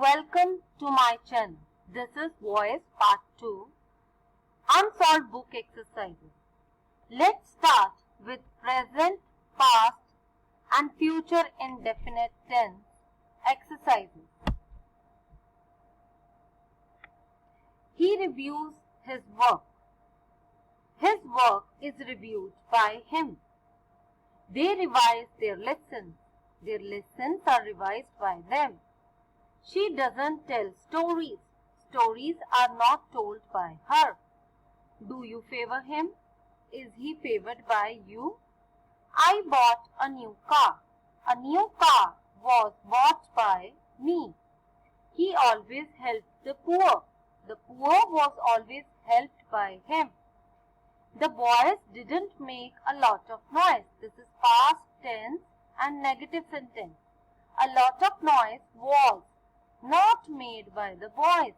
welcome to my channel. This is Voice Part 2, Unsolved Book Exercises. Let's start with present, past and future indefinite tense exercises. He reviews his work. His work is reviewed by him. They revise their lessons. Their lessons are revised by them. She doesn't tell stories. Stories are not told by her. Do you favor him? Is he favored by you? I bought a new car. A new car was bought by me. He always helped the poor. The poor was always helped by him. The boys didn't make a lot of noise. This is past tense and negative sentence. A lot of noise was not made by the boys.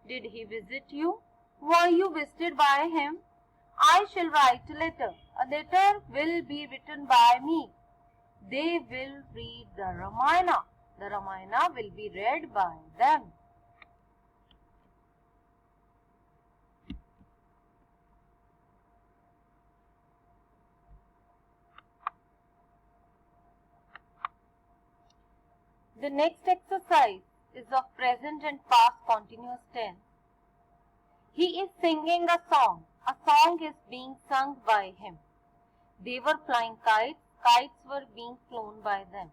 Did he visit you? Were you visited by him? I shall write a letter. A letter will be written by me. They will read the Ramayana. The Ramayana will be read by them. The next exercise is of present and past continuous tense. He is singing a song. A song is being sung by him. They were flying kites. Kites were being flown by them.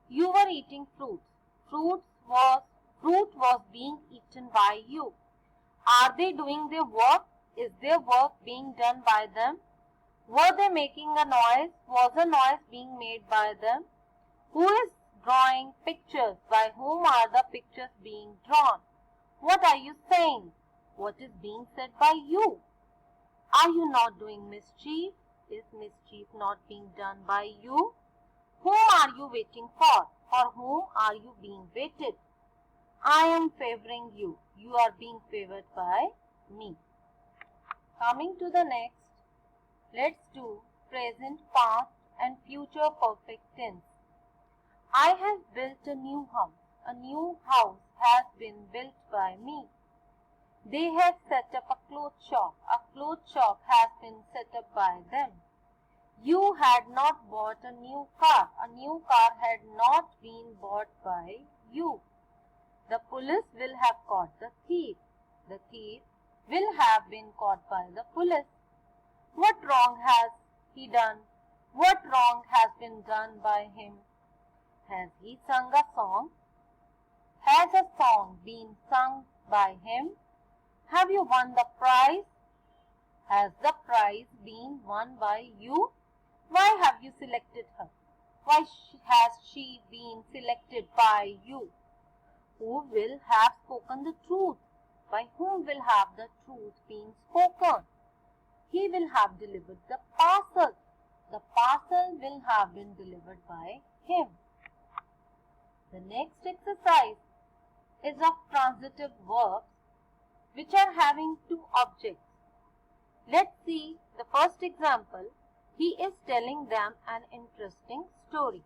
You were eating fruits. Fruit was being eaten by you. Are they doing their work? Is their work being done by them? Were they making a noise? Was a noise being made by them? Who is drawing pictures? By whom are the pictures being drawn? What are you saying? What is being said by you? Are you not doing mischief? Is mischief not being done by you? Whom are you waiting for? For whom are you being waited? I am favoring you. You are being favored by me. Coming to the next, let's do present, past and future perfect tense. I have built a new house. A new house has been built by me. They have set up a clothes shop. A clothes shop has been set up by them. You had not bought a new car. A new car had not been bought by you. The police will have caught the thief. The thief will have been caught by the police. What wrong has he done? What wrong has been done by him? Has he sung a song? Has a song been sung by him? Have you won the prize? Has the prize been won by you? Why have you selected her? Why has she been selected by you? Who will have spoken the truth? By whom will have the truth been spoken? He will have delivered the parcel. The parcel will have been delivered by him. The next exercise is of transitive verbs which are having two objects. Let's see the first example. He is telling them an interesting story.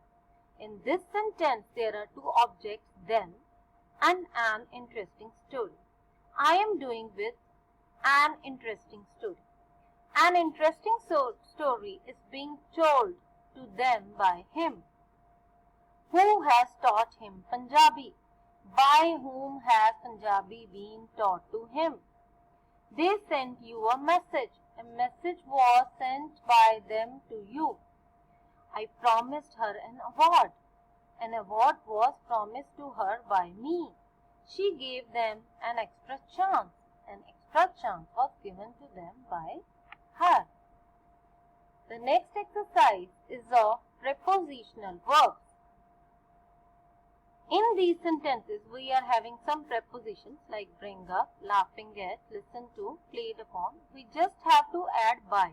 In this sentence, there are two objects, them and an interesting story. I am doing with an interesting story. An interesting story is being told to them by him. Who has taught him Punjabi? By whom has Punjabi been taught to him? They sent you a message. A message was sent by them to you. I promised her an award. An award was promised to her by me. She gave them an extra chance. An extra chance was given to them by her. The next exercise is of prepositional verbs. In these sentences, we are having some prepositions like bring up, laughing at, listen to, played upon. We just have to add by.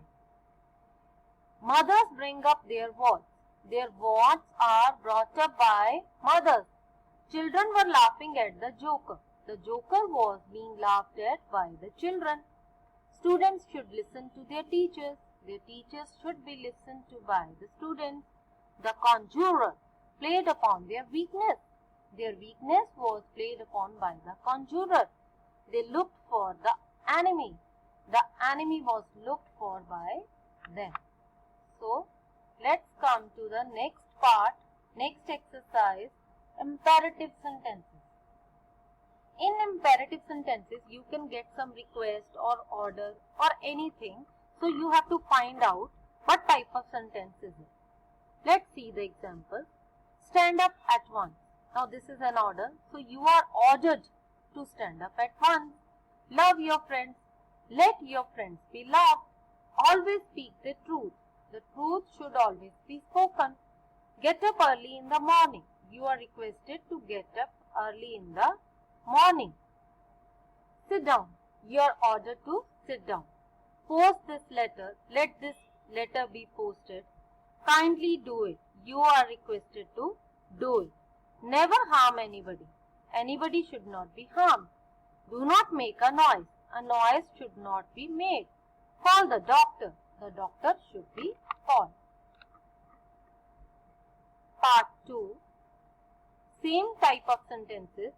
Mothers bring up their wards. Their wards are brought up by mothers. Children were laughing at the joker. The joker was being laughed at by the children. Students should listen to their teachers. Their teachers should be listened to by the students. The conjurer played upon their weakness. Their weakness was played upon by the conjurer. They looked for the enemy. The enemy was looked for by them. So, let's come to the next part, next exercise, imperative sentences. In imperative sentences, you can get some request or order or anything. So, you have to find out what type of sentence is it. Let's see the example. Stand up at once. Now, this is an order. So, you are ordered to stand up at once. Love your friends. Let your friends be loved. Always speak the truth. The truth should always be spoken. Get up early in the morning. You are requested to get up early in the morning. Sit down. You are ordered to sit down. Post this letter. Let this letter be posted. Kindly do it. You are requested to do it. Never harm anybody. Anybody should not be harmed. Do not make a noise. A noise should not be made. Call the doctor. The doctor should be called. Part 2. Same type of sentences.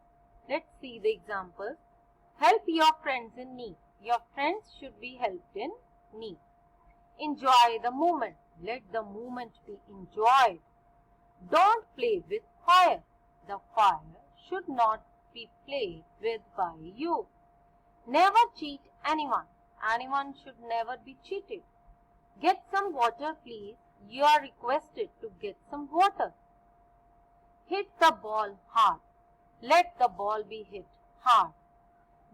Let's see the examples. Help your friends in need. Your friends should be helped in need. Enjoy the moment. Let the moment be enjoyed. Don't play with fire. The fire should not be played with by you. Never cheat anyone. Anyone should never be cheated. Get some water, please. You are requested to get some water. Hit the ball hard. Let the ball be hit hard.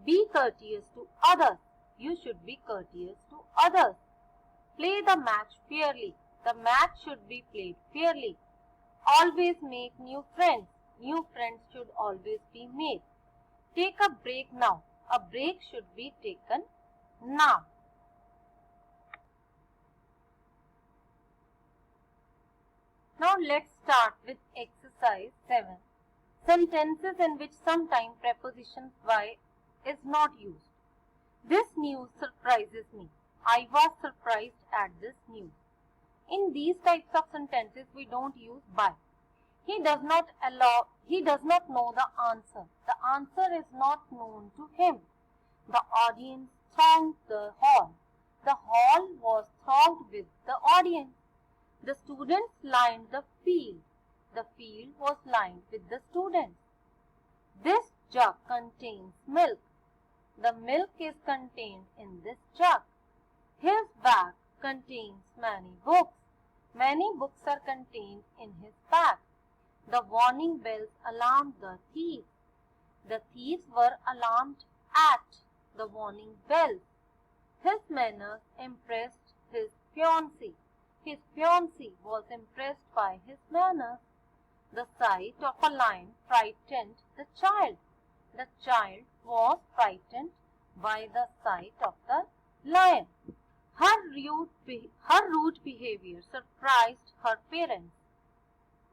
Be courteous to others. You should be courteous to others. Play the match fairly. The match should be played fairly. Always make new friends. New friends should always be made. Take a break now. A break should be taken now. Now let's start with exercise 7. Sentences in which sometime preposition by is not used. This news surprises me. I was surprised at this news. In these types of sentences, we don't use by. He does not know the answer. The answer is not known to him. The audience thronged the hall. The hall was thronged with the audience. The students lined the field. The field was lined with the students. This jug contains milk. The milk is contained in this jug. His bag contains many books. Many books are contained in his bag. The warning bells alarmed the thieves. The thieves were alarmed at the warning bells. His manners impressed his fiancée. His fiancée was impressed by his manners. The sight of a lion frightened the child. The child was frightened by the sight of the lion. Her rude behavior surprised her parents.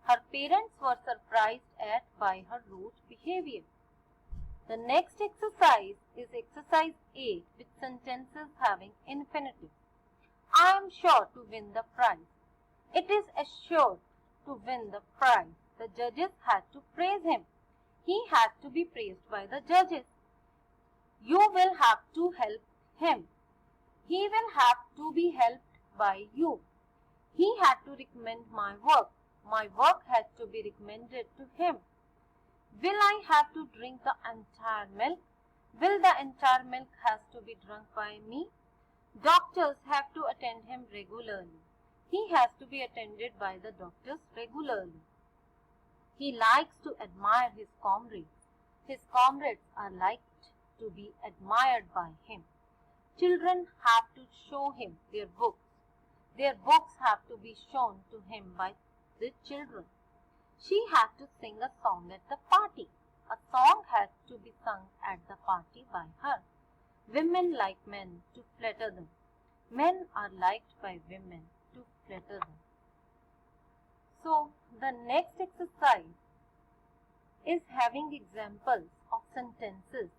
Her parents were surprised at by her rude behavior. The next exercise is exercise 8 with sentences having infinitive. I am sure to win the prize. It is assured to win the prize. The judges had to praise him. He had to be praised by the judges. You will have to help him. He will have to be helped by you. He had to recommend my work. My work had to be recommended to him. Will I have to drink the entire milk? Will the entire milk has to be drunk by me? Doctors have to attend him regularly. He has to be attended by the doctors regularly. He likes to admire his comrades. His comrades are liked to be admired by him. Children have to show him their books. Their books have to be shown to him by the children. She had to sing a song at the party. A song had to be sung at the party by her. Women like men to flatter them. Men are liked by women to flatter them. So, the next exercise is having examples of sentences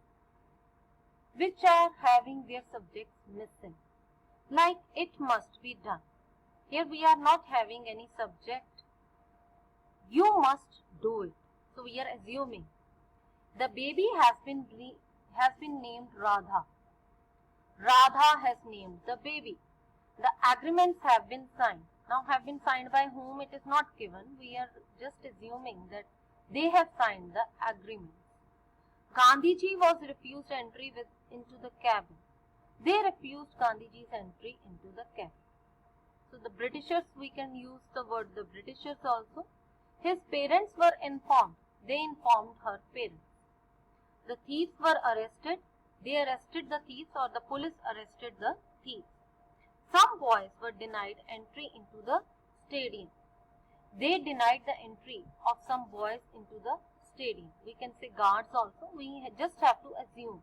which are having their subjects missing. Like it must be done. Here we are not having any subject. You must do it. So we are assuming. The baby has been named Radha. Radha has named the baby. The agreements have been signed. Now have been signed by whom it is not given. We are just assuming that they have signed the agreements. Gandhiji was refused entry into the cabin. They refused Gandhiji's entry into the cabin. So the Britishers, we can use the word the Britishers also. His parents were informed. They informed her parents. The thieves were arrested. They arrested the thieves, or the police arrested the thieves. Some boys were denied entry into the stadium. They denied the entry of some boys into the stadium. We can say guards also. We just have to assume.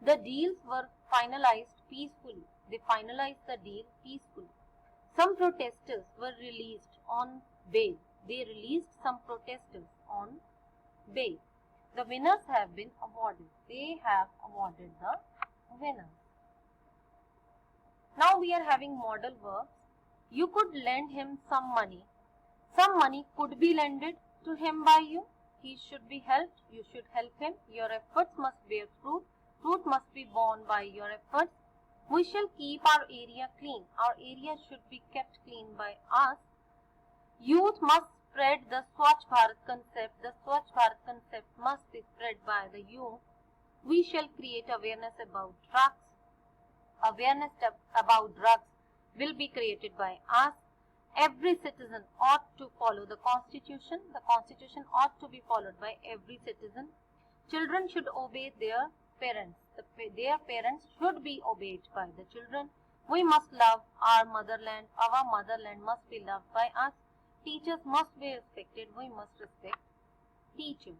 The deals were finalized peacefully. They finalized the deal peacefully. Some protesters were released on bail. They released some protesters on bail. The winners have been awarded. They have awarded the winners. Now we are having modal verbs. You could lend him some money. Some money could be lended to him by you. He should be helped. You should help him. Your efforts must bear fruit. Fruit must be borne by your efforts. We shall keep our area clean. Our area should be kept clean by us. Youth must spread the Swachh Bharat concept. The Swachh Bharat concept must be spread by the youth. We shall create awareness about drugs. Awareness about drugs will be created by us. Every citizen ought to follow the Constitution. The Constitution ought to be followed by every citizen. Children should obey their parents. Their parents should be obeyed by the children. We must love our motherland. Our motherland must be loved by us. Teachers must be respected. We must respect teachers.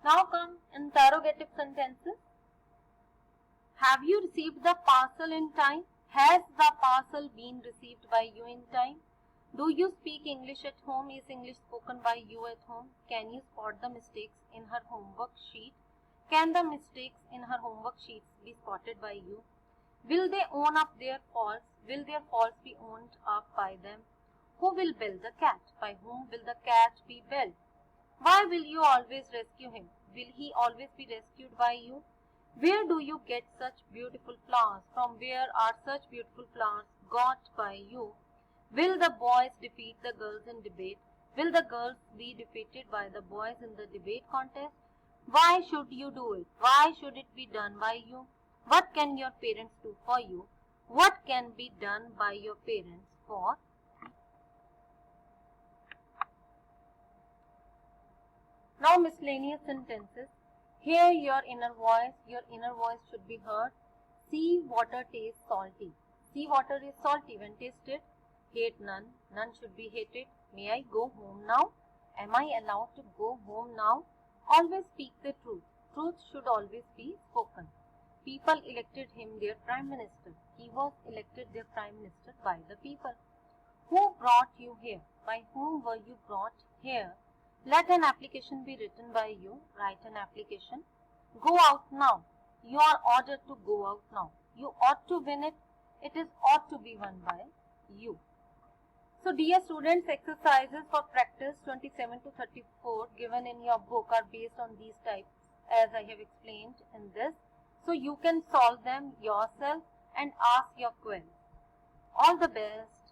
Now come interrogative sentences. Have you received the parcel in time? Has the parcel been received by you in time? Do you speak English at home? Is English spoken by you at home? Can you spot the mistakes in her homework sheet? Can the mistakes in her homework sheets be spotted by you? Will they own up their faults? Will their faults be owned up by them? Who will bell the cat? By whom will the cat be belled? Why will you always rescue him? Will he always be rescued by you? Where do you get such beautiful flowers? From where are such beautiful flowers got by you? Will the boys defeat the girls in debate? Will the girls be defeated by the boys in the debate contest? Why should you do it? Why should it be done by you? What can your parents do for you? What can be done by your parents for you? Now miscellaneous sentences. Hear your inner voice. Your inner voice should be heard. Sea water tastes salty. Sea water is salty when tasted. Hate none. None should be hated. May I go home now? Am I allowed to go home now? Always speak the truth. Truth should always be spoken. People elected him their prime minister. He was elected their prime minister by the people. Who brought you here? By whom were you brought here? Let an application be written by you. Write an application. Go out now. You are ordered to go out now. You ought to win it. It is ought to be won by you. So dear students, exercises for practice 27 to 34 given in your book are based on these types as I have explained in this. So you can solve them yourself and ask your quiz. All the best.